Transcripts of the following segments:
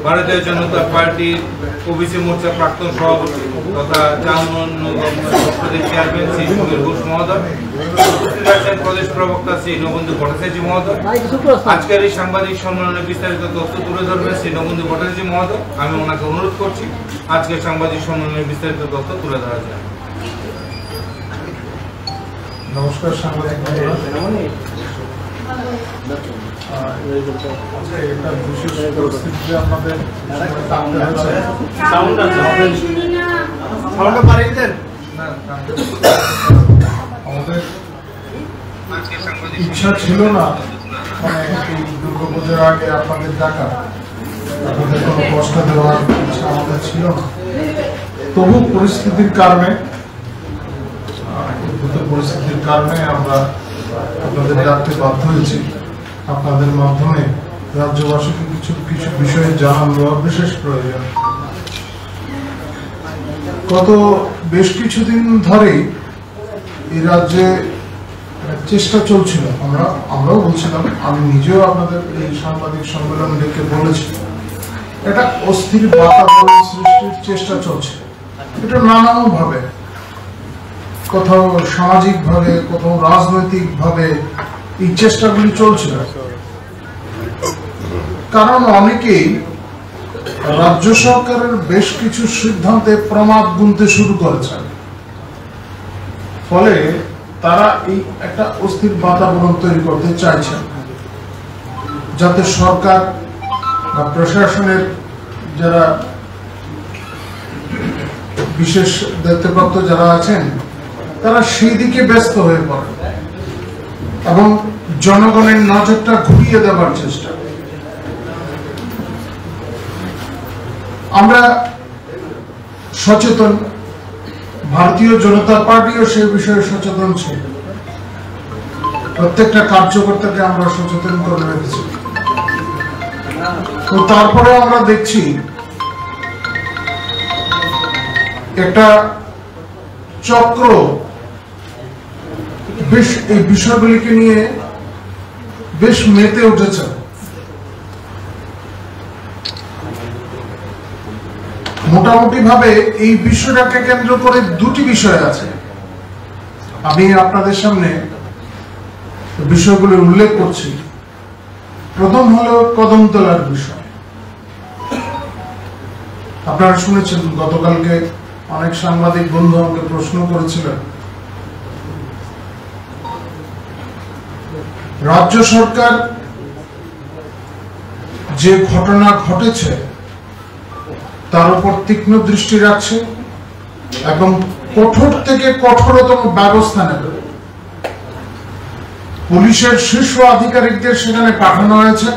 ভারতীয় জনতা পার্টির ওবিসি মোর্চা প্রাক্তন সভাপতি তথা প্রদেশ চেয়ারম্যান শ্রী সুবীর ঘোষ মহোদয়, প্রদেশ প্রবক্তা শ্রী নবন্দু ভট্টাচার্য মহোদয়। আজকের এই সাংবাদিক সম্মেলনে বিস্তারিত তথ্য তুলে ধরবেন শ্রী নবন্দু ভট্টাচার্য মহোদয়। আমি ওনাকে অনুরোধ করছি আজকের সাংবাদিক সম্মেলনে বিস্তারিত তথ্য তুলে ধরা যায়। নমস্কার সাংবাদিক বন্ধুরা, এটা বিশেষ পরিস্থিতিতে আমাদের ইচ্ছা ছিল না মানে এই দুর্গাপূজার আগে আপনাদের ডাকা, আপনাদের কোনো কষ্ট দেওয়ার ইচ্ছা আমাদের ছিল না। তবু পরিস্থিতির কারণে আমরা আপনাদের ডাকতে বাধ্য হয়েছি। আপনাদের মাধ্যমে রাজ্যবাসীকে কিছু কিছু বিষয়ে জানানো বিশেষ প্রয়োজন। গত বেশ কিছুদিন ধরেই এই রাজ্যে চেষ্টা চলছিল, আমরাও বলছিলাম, আমি নিজেও আপনাদের এই সাংবাদিক সম্মেলন ডেকে বলেছি, এটা অস্থির বাতাবরণ সৃষ্টির চেষ্টা চলছে। এটা নানান ভাবে, কোথাও সামাজিক ভাবে, কোথাও রাজনৈতিক ভাবে এই চেষ্টাগুলি চলছিল। কারণ অনেকেই রাজ্য সরকারের বেশ কিছু সিদ্ধান্তে প্রমাদ গুনতে শুরু করেছেন, ফলে তারা এই একটা অস্থির বাতাবরণ তৈরি করতে চাইছেন, যাতে সরকার বা প্রশাসনের যারা বিশেষ দায়িত্বপ্রাপ্ত যারা আছেন তারা সেই দিকে ব্যস্ত হয়ে পড়ে এবং জনগণের নজরটা ঘুরিয়ে দেওয়ার চেষ্টা। আমরা সচেতন, ভারতীয় জনতা পার্টিও সেই বিষয়ে সচেতন ছিল, প্রত্যেকটা কার্যকর্তাকে আমরা সচেতন করে রেখেছি। তো তারপরে আমরা দেখছি একটা চক্র বেশ এই বিষয়গুলিকে নিয়ে বেশ মেতে উঠেছে। মোটামুটি ভাবে এই বিষয়টাকে কেন্দ্র করে দুটি বিষয় আছে, আমি আপনাদের সামনে বিষয়গুলো উল্লেখ করছি। প্রথম হলো কদমতলার বিষয়। আপনারা শুনেছেন, গতকালকে অনেক সাংবাদিক বন্ধু আমাকে প্রশ্ন করেছিলেন, রাজ্য সরকার যে ঘটনা ঘটেছে তার উপর তীক্ষ্ণ দৃষ্টি রাখছে এবং কঠোর থেকে কঠোরতম ব্যবস্থা নেবে। পুলিশের শীর্ষ আধিকারিকদের সেখানে পাঠানো হয়েছে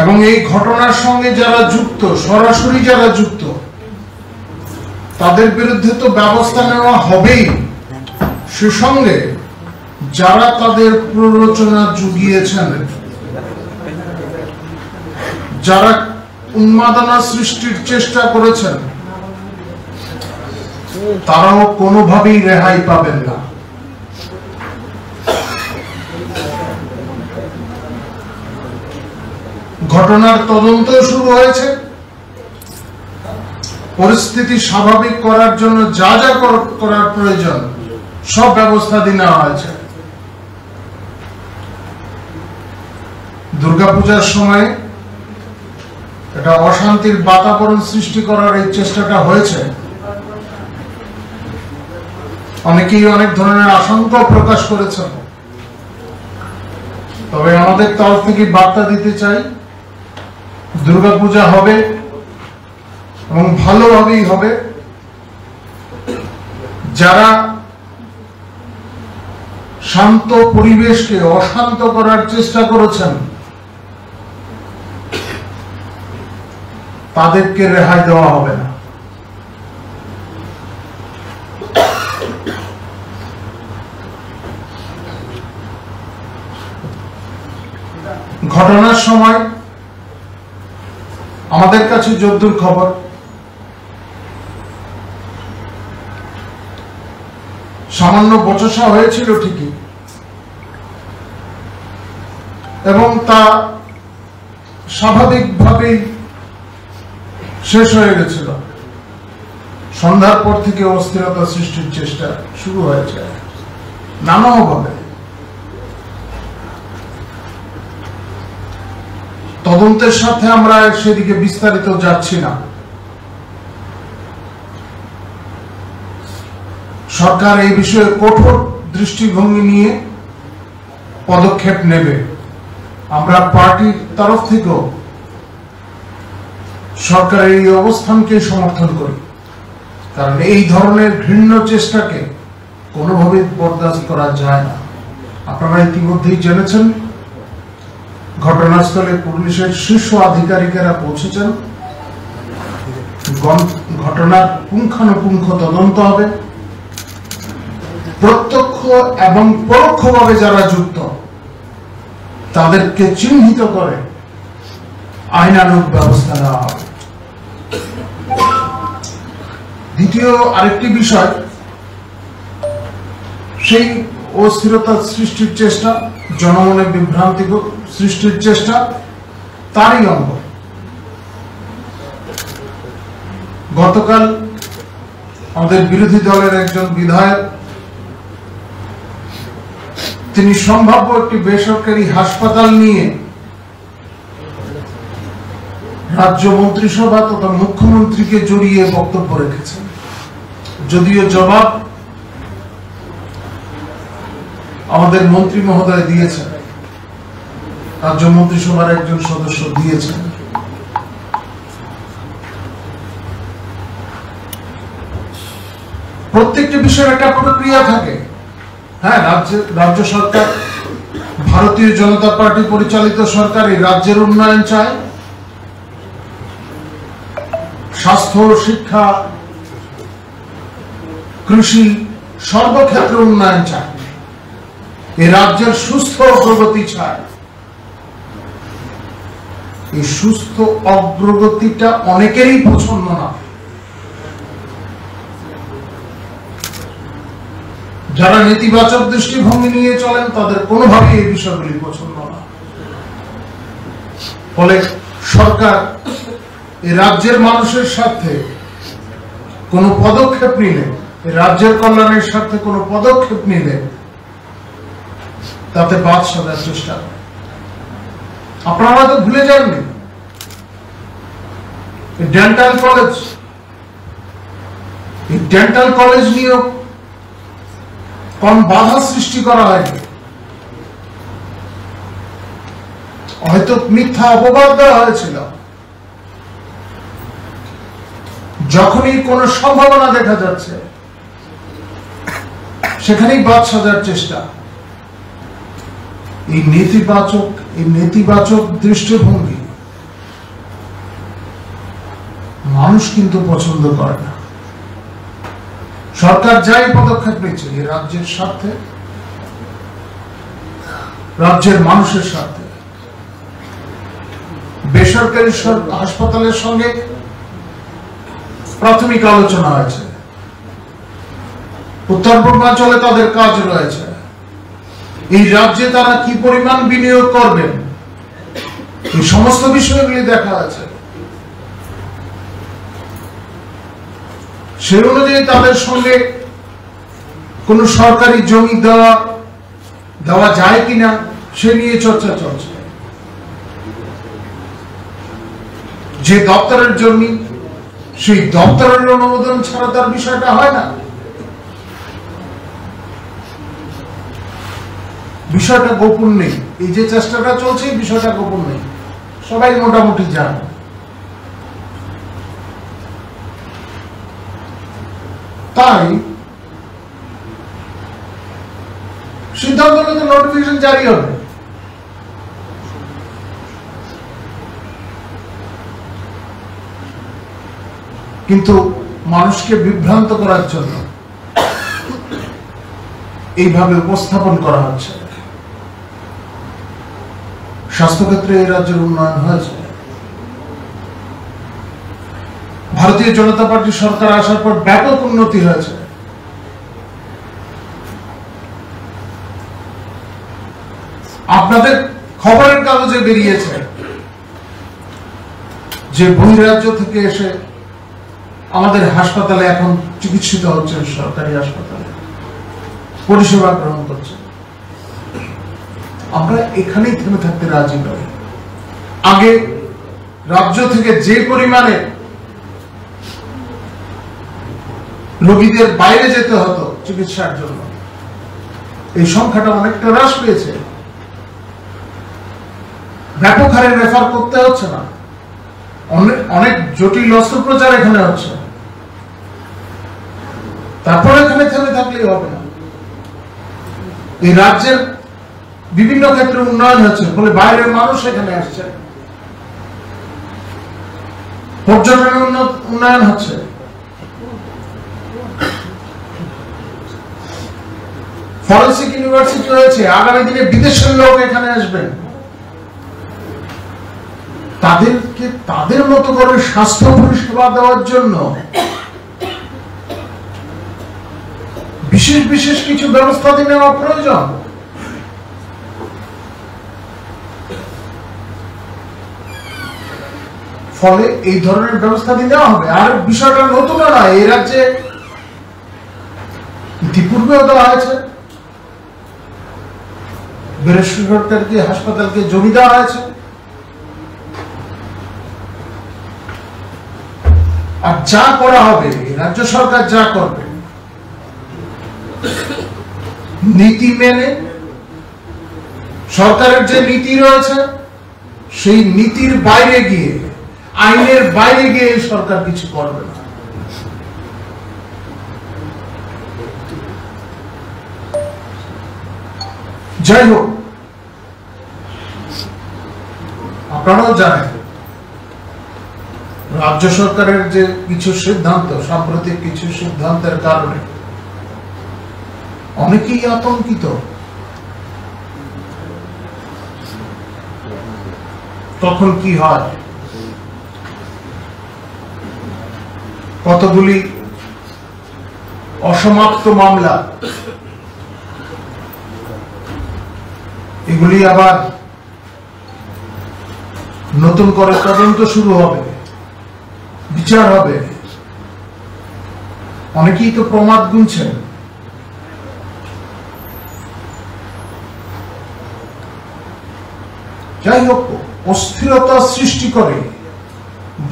এবং এই ঘটনার সঙ্গে যারা যুক্ত, সরাসরি যারা যুক্ত, তাদের বিরুদ্ধে তো ব্যবস্থা নেওয়া হবেই, সে সঙ্গে যারা তাদের প্ররোচনা জুগিয়েছেন, যারা উন্মাদনা সৃষ্টির চেষ্টা করেছেন, তারাও কোনোভাবেই রেহাই পাবেন না। ঘটনার তদন্ত শুরু হয়েছে, পরিস্থিতি স্বাভাবিক করার জন্য যা যা করার প্রয়োজন সব ব্যবস্থা নেওয়া হয়েছে। দুর্গাপূজার সময় এটা অশান্তির বাতাবরণ সৃষ্টি করার এই চেষ্টাটা হয়েছে। অনেকেই অনেক ধরনের আশঙ্কা প্রকাশ করেছেন, তবে আমাদের তরফ থেকে বার্তা দিতে চাই, দুর্গাপূজা হবে এবং ভালোভাবেই হবে। যারা শান্ত পরিবেশকে অশান্ত করার চেষ্টা করেছেন তাদেরকে রেহাই দেওয়া হবে না। ঘটনার সময় আমাদের কাছে যদ্দূর খবর, সামান্য বচসা হয়েছিল ঠিকই, এবং তা স্বাভাবিকভাবেই শেষ হয়ে গেছিল। সন্ধ্যার পর থেকে অস্থিরতা সৃষ্টির চেষ্টা শুরু হয়েছে নানাভাবে। তদন্তের সাথে আমরা সেদিকে বিস্তারিত যাচ্ছি না। সরকার এই বিষয়ে কঠোর দৃষ্টিভঙ্গি নিয়ে পদক্ষেপ নেবে। আমরা পার্টির তরফ থেকেও সরকারের এই অবস্থানকে সমর্থন করি, কারণ এই ধরনের ঘৃণ্য চেষ্টাকে কোনোভাবে বরদাস্ত করা যায় না। আপনারা ইতিমধ্যেই জেনেছেন, ঘটনাস্থলে পুলিশের শীর্ষ আধিকারিকেরা পৌঁছেছেন। ঘটনার পুঙ্খানুপুঙ্খ তদন্ত হবে। প্রত্যক্ষ এবং পরোক্ষভাবে যারা যুক্ত তাদেরকে চিহ্নিত করে আইনানুগ ব্যবস্থা নেওয়া হবে। দ্বিতীয় আরেকটি বিষয়, সেই অস্থিরতা সৃষ্টির চেষ্টা, জনমনে বিভ্রান্তি সৃষ্টির চেষ্টা, তারই অঙ্গ। গতকাল আমাদের বিরোধী দলের একজন বিধায়ক তিনি সম্ভাব্য একটি বেসরকারি হাসপাতাল নিয়ে রাজ্য মন্ত্রিসভা তথা মুখ্যমন্ত্রীকে জড়িয়ে বক্তব্য রেখেছেন। যদিও জবাব আমাদের মন্ত্রী মহোদয় দিয়েছেন, রাজ্য মন্ত্রিসভার একজন সদস্য দিয়েছেন। প্রত্যেকটি বিষয়ের একটা প্রক্রিয়া থাকে। হ্যাঁ, রাজ্য সরকার, ভারতীয় জনতা পার্টি পরিচালিত সরকার এই রাজ্যের উন্নয়ন চায়। স্বাস্থ্য, শিক্ষা, কৃষি সর্বক্ষেত্রে উন্নয়ন চায়। এই রাজ্যের সুস্থ অগ্রগতি চায়। এই সুস্থ অগ্রগতিটা অনেকেরই পছন্দ না। যারা নেতিবাচক দৃষ্টিভঙ্গি নিয়ে চলেন তাদের কোনোভাবেই এই বিষয়গুলি পছন্দ না। ফলে সরকার এই রাজ্যের মানুষের স্বার্থে কোনো পদক্ষেপ নিলে, রাজ্যের কল্যাণের স্বার্থে কোনো পদক্ষেপ নিলে তাতে বাদ সাজার চেষ্টা করে। আপনারা তো ভুলে যাননি, ডেন্টাল কলেজ নিয়েও কোন বাধা সৃষ্টি করা হয়নি। হয়তো মিথ্যা অপবাদ দেওয়া হয়েছিল। যখনই কোন সম্ভাবনা দেখা যাচ্ছে সেখানেই বাদ সাজার চেষ্টা। এই নেতিবাচক দৃষ্টিভঙ্গি মানুষ কিন্তু পছন্দ করে না। সরকার যাই পদক্ষেপ নিচ্ছে এই রাজ্যের স্বার্থে, রাজ্যের মানুষের স্বার্থে। বেসরকারি হাসপাতালের সঙ্গে প্রাথমিক আলোচনা হয়েছে। উত্তর পূর্বাঞ্চলে তাদের কাজ রয়েছে। এই রাজ্যে তারা কি পরিমাণ বিনিয়োগ করবেন এই সমস্ত বিষয়গুলি দেখা আছে। সেই অনুযায়ী তাদের সঙ্গে কোন সরকারি জমি দেওয়া যায় কিনা সে নিয়ে চর্চা চলছে। যে দপ্তরের জমি, সেই দপ্তরের অনুমোদন ছাড়া তার বিষয়টা হয় না। বিষয়টা গোপন নেই। এই যে চেষ্টাটা চলছে এই বিষয়টা গোপন নেই, সবাই মোটামুটি জানে। তাই সিদ্ধান্ত নিতে নোটিফিকেশন জারি হবে। কিন্তু মানুষকে বিভ্রান্ত করার জন্য এইভাবে উপস্থাপন করা হচ্ছে। স্বাস্থ্যক্ষেত্রে এই রাজ্যের উন্নয়ন হয়েছে। ভারতীয় জনতা পার্টি সরকার আসার পর ব্যাপক উন্নতি হয়েছে। আপনাদের খবরের কাগজে বেরিয়েছে যে বহিরাজ্য থেকে এসে আমাদের হাসপাতালে এখন চিকিৎসিত হচ্ছেন, সরকারি হাসপাতালে পরিষেবা গ্রহণ করছেন, আমরা এখানেই থেমে থাকতে রাজি নই। আগে রাজ্য থেকে যে পরিমাণে রোগীদের বাইরে যেতে হতো চিকিৎসার জন্য, এই সংখ্যাটা অনেকটা হ্রাস পেয়েছে। ব্যাপক হারে রেফার করতে হচ্ছে না, অনেক জটিল অস্ত্রোপচার এখানে হচ্ছে। তারপরে এখানে থেমে থাকলেই হবে না। এই রাজ্যের বিভিন্ন ক্ষেত্রে উন্নয়ন হচ্ছে, ফলে বাইরের মানুষ এখানে আসছে, পর্যটনের উন্নয়ন হচ্ছে। ফরেন্সিক ইউনিভার্সিটি হয়েছে, আগামী দিনে বিদেশের লোক এখানে আসবেন, তাদেরকে তাদের মতো করে স্বাস্থ্য পরিষেবা দেওয়ার জন্য বিশেষ বিশেষ কিছু ব্যবস্থা নেওয়া প্রয়োজন। ফলে এই ধরনের ব্যবস্থা নেওয়া হবে। আর বিষয়টা নতুন নয়, এই রাজ্যে ইতিপূর্বেও দেওয়া হয়েছে, বেসরকারি হাসপাতালকে জমি দেওয়া হয়েছে। আর যা করা হবে, রাজ্য সরকার যা করবে নীতি মেনে, সরকারের যে নীতি রয়েছে সেই নীতির বাইরে গিয়ে, আইনের বাইরে গিয়ে সরকার কিছু করবে না। যাই হোক, আপনারাও জানেন রাজ্য সরকারের যে কিছু সিদ্ধান্ত, সাম্প্রতিক কিছু সিদ্ধান্তের কারণে অনেকেই আতঙ্কিত। তখন কি হয়, কতগুলি অসমাপ্ত মামলা, এগুলি আবার নতুন করে তদন্ত শুরু হবে, বিচার হবে। অনেকেই তো প্রমাদ গুনছেন। যাই হোক, অস্থিরতা সৃষ্টি করে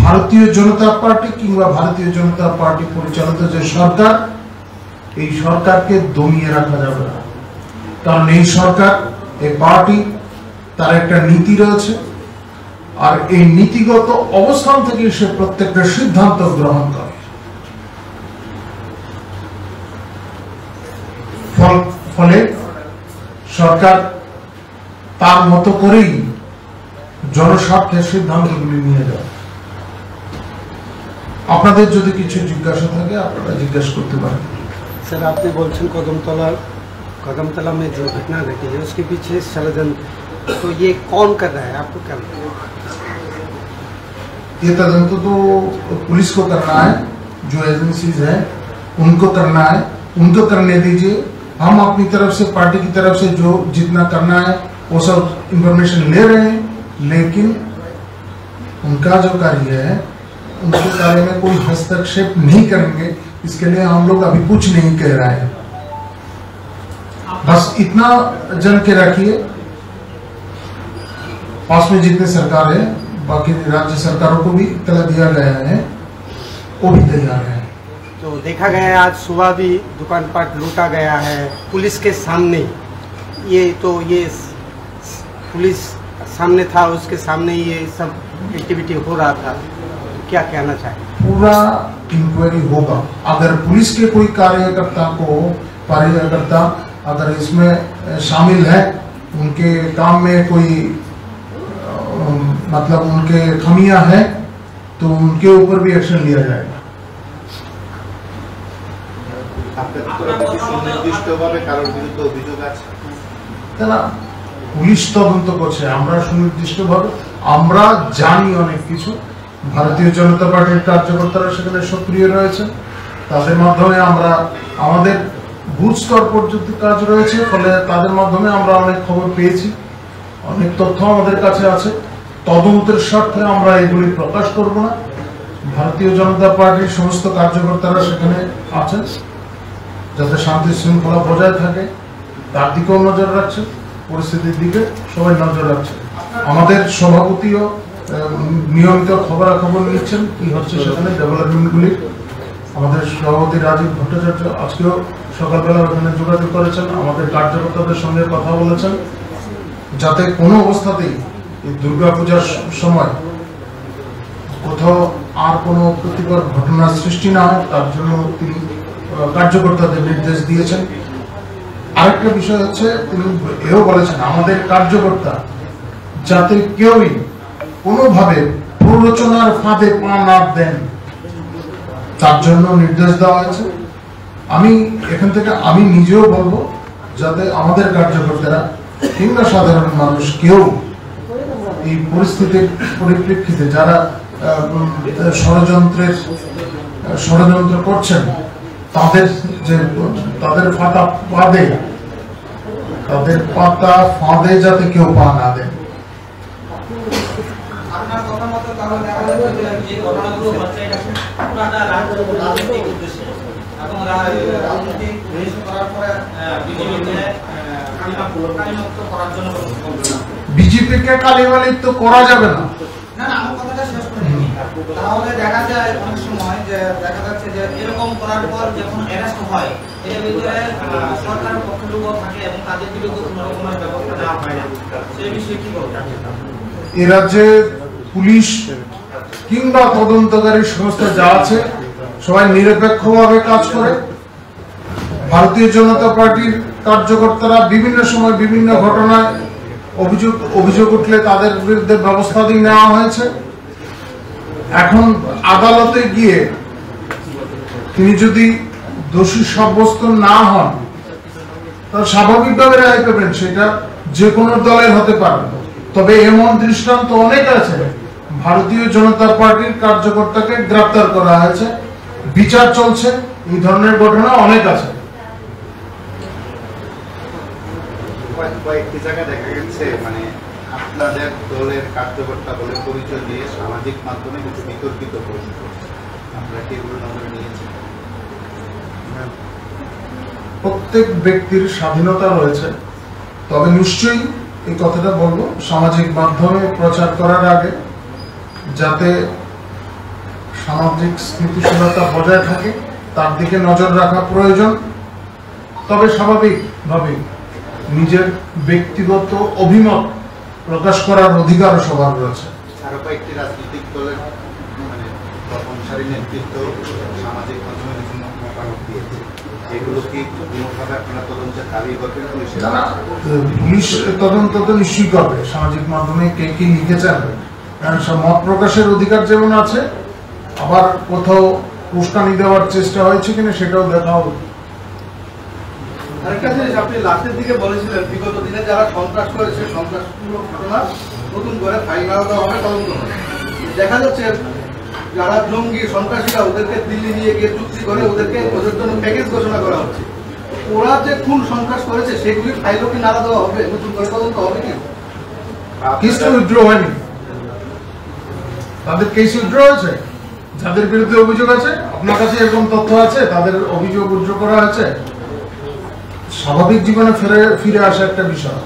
ভারতীয় জনতা পার্টি কিংবা ভারতীয় জনতা পার্টি পরিচালিত যে সরকার, এই সরকারকে দমিয়ে রাখা যাবে না। কারণ এই সরকার, এই পার্টি, তার একটা নীতি রয়েছে, আর এই নীতিগত অবস্থান থেকে সে প্রত্যেকটা সিদ্ধান্ত গ্রহণ করে। ফলে সরকার তার মতো করেই জনস্বার্থের সিদ্ধান্তগুলি নিয়ে যায়। আপনাদের যদি কিছু জিজ্ঞাসা থাকে আপনারা জিজ্ঞাসা করতে পারেন। सर, आपने बोलছেন कदमतला में जो घटना घटी है उसके पीछे षड्यंत्र, तो ये कौन कर रहा है, आपको क्या लगता है? ये तदंत तो पुलिस को करना है, जो एजेंसीज है उनको करना है, उनको करने दीजिए। हम अपनी तरफ से, पार्टी की तरफ से जो जितना करना है वो सब इंफॉर्मेशन ले रहे हैं, लेकिन उनका जो कार्य है, उनके कार्य में कोई हस्तक्षेप नहीं करेंगे। इसके लिए हम लोग अभी कुछ नहीं कह रहे हैं। बस इतना जन के रखिए, पास में जितने सरकार है, बाकी राज्य सरकारों को भी इत्तला दिया गया है, वो भी तैयार है। तो देखा गया है आज सुबह भी दुकान पाट लूटा गया है पुलिस के सामने। ये पुलिस सामने था, उसके सामने ये सब एक्टिविटी हो रहा था, क्या कहना चाहिए? पूरा इंक्वायरी होगा। अगर पुलिस के कोई कार्यकर्ता अगर इसमें शामिल है, उनके काम में कोई मतलब उनके खामियां है, तो उनके ऊपर भी एक्शन लिया जाएगा। পুলিশ তদন্ত করছে, আমরা সুনির্দিষ্টভাবে আমরা জানি অনেক কিছু। ভারতীয় জনতা পার্টির কার্যকর্তারা সেখানে সক্রিয় রয়েছে, তাদের মাধ্যমে আমরা, আমাদের বুথ স্তর পর্যন্ত কাজ রয়েছে, ফলে তাদের মাধ্যমে আমরা অনেক খবর পেয়েছি, অনেক তথ্য আমাদের কাছে আছে। তদন্তের স্বার্থে আমরা এগুলি প্রকাশ করব না। ভারতীয় জনতা পার্টির সমস্ত কার্যকর্তারা সেখানে আছেন, যাতে শান্তি শৃঙ্খলা বজায় থাকে তার দিকেও নজর রাখছে, পরিস্থিতির দিকে সবাই নজর রাখছে। আমাদের সভাপতিও নিয়মিত খবরাখবর নিচ্ছেন কি হচ্ছে সেখানে ডেভেলপমেন্টগুলি। আমাদের সভাপতি রাজীব ভট্টাচার্য আজকেও সকালবেলা ওখানে যোগাযোগ করেছেন, আমাদের কার্যকর্তাদের সঙ্গে কথা বলেছেন, যাতে কোনো অবস্থাতেই এই দুর্গাপূজার সময় কোথাও আর কোনো ক্ষতিকর ঘটনার সৃষ্টি না হয় তার জন্য তিনি কার্যকর্তাদের নির্দেশ দিয়েছেন। আরেকটা বিষয় হচ্ছে তিনি এও বলেছেন আমাদের কার্যকর্তা যাতে কেউই কোনোভাবে প্ররোচনার ফাঁদে পা না দেন তার জন্য নির্দেশ দেওয়া হয়েছে। আমি এখান থেকে আমি নিজেও বলবো যাতে আমাদের কার্যকর্তারা কিংবা সাধারণ মানুষ কেউ এই পরিস্থিতির পরিপ্রেক্ষিতে যারা ষড়যন্ত্র করছেন তাদের পাতা ফাঁদে যাতে কেউ পা না দেন। আপনার কথা মতো তাহলে দেখা যাচ্ছে যে ঘটনাগুলো হচ্ছে এটা পুরাটা রাজনৈতিক উদ্দেশ্যে এবং রাজনৈতিক উদ্দেশ্য করার পরে কালিমালিপ্ত করার জন্য বিজেপিকে কালিমালিপ্ত করা যাবে না। না না, আমার কথাটা শেষ করে নিই। তাহলে দেখা যায় অনেক সময় যে দেখা যাচ্ছে যে এরকম করার পর যখন অ্যারেস্ট হয় এর ভিতরে সরকারের পক্ষলোক থাকে এবং তাদের বিরুদ্ধে কোনো রকমের ব্যবস্থা নেওয়া হয় না, সেই বিষয়ে কি বলবেন? এ রাজ্যে পুলিশ কিংবা তদন্তকারী সংস্থা যা আছে সবাই নিরপেক্ষভাবে কাজ করে। ভারতীয় জনতা পার্টির কার্যকর্তারা বিভিন্ন সময় বিভিন্ন ঘটনায় অভিযোগ উঠলে তাদের বিরুদ্ধে ব্যবস্থা নেওয়া হয়েছে। এখন আদালতে গিয়ে তিনি যদি দোষী সাব্যস্ত না হন তাহলে স্বাভাবিকভাবে রেহাই পাবেন, সেটা যে কোনো দলের হতে পারে। তবে এমন দৃষ্টান্ত অনেক আছে, ভারতীয় জনতা পার্টির কার্যকর্তাকে গ্রেপ্তার করা হয়েছে, বিচার চলছে, এই ধরনের ঘটনা অনেক আছে। কয়েকটি জায়গায় দেখা গেছে মানে আপনাদের দলের কার্যকর্তা বলে পরিচয় দিয়ে সামাজিক মাধ্যমে কিছু বিতর্কিত প্রশ্ন করছে, আপনারা কি এগুলো নজরে নিয়েছেন? প্রত্যেক ব্যক্তির স্বাধীনতা রয়েছে, তবে নিশ্চয়ই এই কথাটা বলবো সামাজিক মাধ্যমে প্রচার করার আগে যাতে সামাজিক স্থিতিশীলতা বজায় থাকে তার দিকে নজর রাখা প্রয়োজন। তবে স্বাভাবিকভাবে নিজের ব্যক্তিগত অভিমত প্রকাশ করার অধিকার সবার রয়েছে। আরো কয়েকটি রাজনৈতিক দলের মানে কর্মচারী নেতৃত্ব সামাজিক মাধ্যমে বিভিন্ন মতামত দিয়েছে, এগুলো কি কোনোভাবে আপনারা তদন্তের দাবি করবেন? পুলিশ তদন্ত তো নিশ্চয়ই করবে, সামাজিক মাধ্যমে কে কি লিখেছেন, কারণ মত প্রকাশের অধিকার যেমন আছে, আবার কোথাও উস্কানি দেওয়ার চেষ্টা হয়েছে কিনা সেটাও দেখা হবে। আরেকটা জিনিস আপনি লাস্টের দিকে বলেছিলেন বিগত দিনে যারা সন্ত্রাস করেছে সন্ত্রাসপূর্ণ ঘটনা নতুন করে ফাইনাল দেওয়া হবে, তদন্ত হবে। দেখা যাচ্ছে যারা জঙ্গি সন্ত্রাসীরা ওদেরকে দিল্লি নিয়ে গিয়ে চুক্তি করে ওদের জন্য প্যাকেজ ঘোষণা করা হচ্ছে। ওরা যে কোন সন্ত্রাস করেছে সেগুলির ফাইলও কি নাড়া দেওয়া হবে, নতুন করে তদন্ত হবে কি? কেস তো উইথড্র হয়নি, তাদের কেস উইথড্র হয়েছে, যাদের বিরুদ্ধে অভিযোগ আছে। আপনার কাছে এরকম তথ্য আছে তাদের অভিযোগ উইথড্র করা হয়েছে? স্বাভাবিক জীবনে ফিরে আসা একটা বিষয়,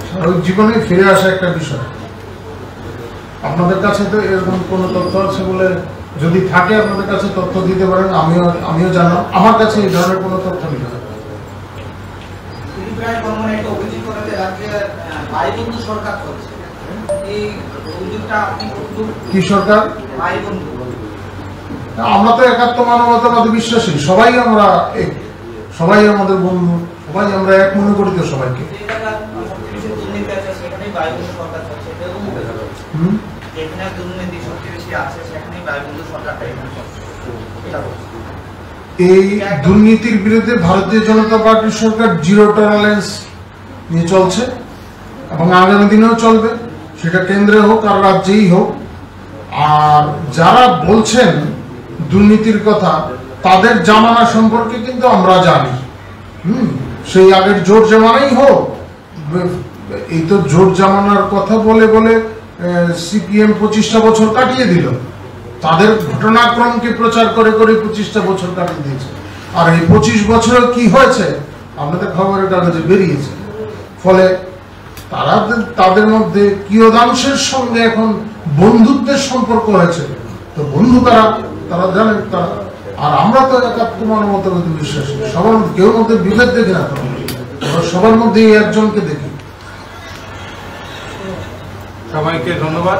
স্বাভাবিক জীবনে ফিরে আসা একটা বিষয়। আপনাদের কাছে তো এরকম কোনো তথ্য আছে বলে যদি থাকে আপনাদের কাছে তথ্য দিতে পারেন, আমিও জানাম। আমার কাছে এই ধরনের কোনো তথ্য নেই। একটা অভিযোগ করে যে রাজ্যে ভাইবন্ধু সরকার চলছে, এই অভিযোগটা আপনি কি সরকার? ভাইবন্ধু। আমরা তো একাত্ম মানবতাবাদী বিশ্বাসী, সবাই আমরা এক, সবাই আমাদের বন্ধু, সবাই আমরা এক মনে করি তো সবাইকে। এই দুর্নীতির বিরুদ্ধে ভারতীয় জনতা পার্টির সরকার জিরো টলারেন্স নিয়ে চলছে এবং আগামী দিনেও চলবে, সেটা কেন্দ্রে হোক আর রাজ্যেই হোক। আর যারা বলছেন দুর্নীতির কথা তাদের জামানা সম্পর্কে কিন্তু আমরা জানি। সেই আগের জোর জামানাই হোক, এই তো জোট জামানার কথা বলে বলে সিপিএম 25টা বছর কাটিয়ে দিল, তাদের ঘটনাক্রমকে প্রচার করে করে 25টা বছর কাটিয়ে দিয়েছে। আর এই 25 বছরে কি হয়েছে আপনাদের খবরের কাগজে বেরিয়েছে। ফলে তাদের মধ্যে কিয়দাংশের সঙ্গে এখন বন্ধুত্বের সম্পর্ক হয়েছে। তো বন্ধু তারা জানেন তারা। আর আমরা তো একাত্ম মানবতাবাদী বিশ্বাসী, সবার কেউ মধ্যে বিভেদ দেখি না, আমরা সবার মধ্যে একজনকে দেখি। সবাইকে ধন্যবাদ।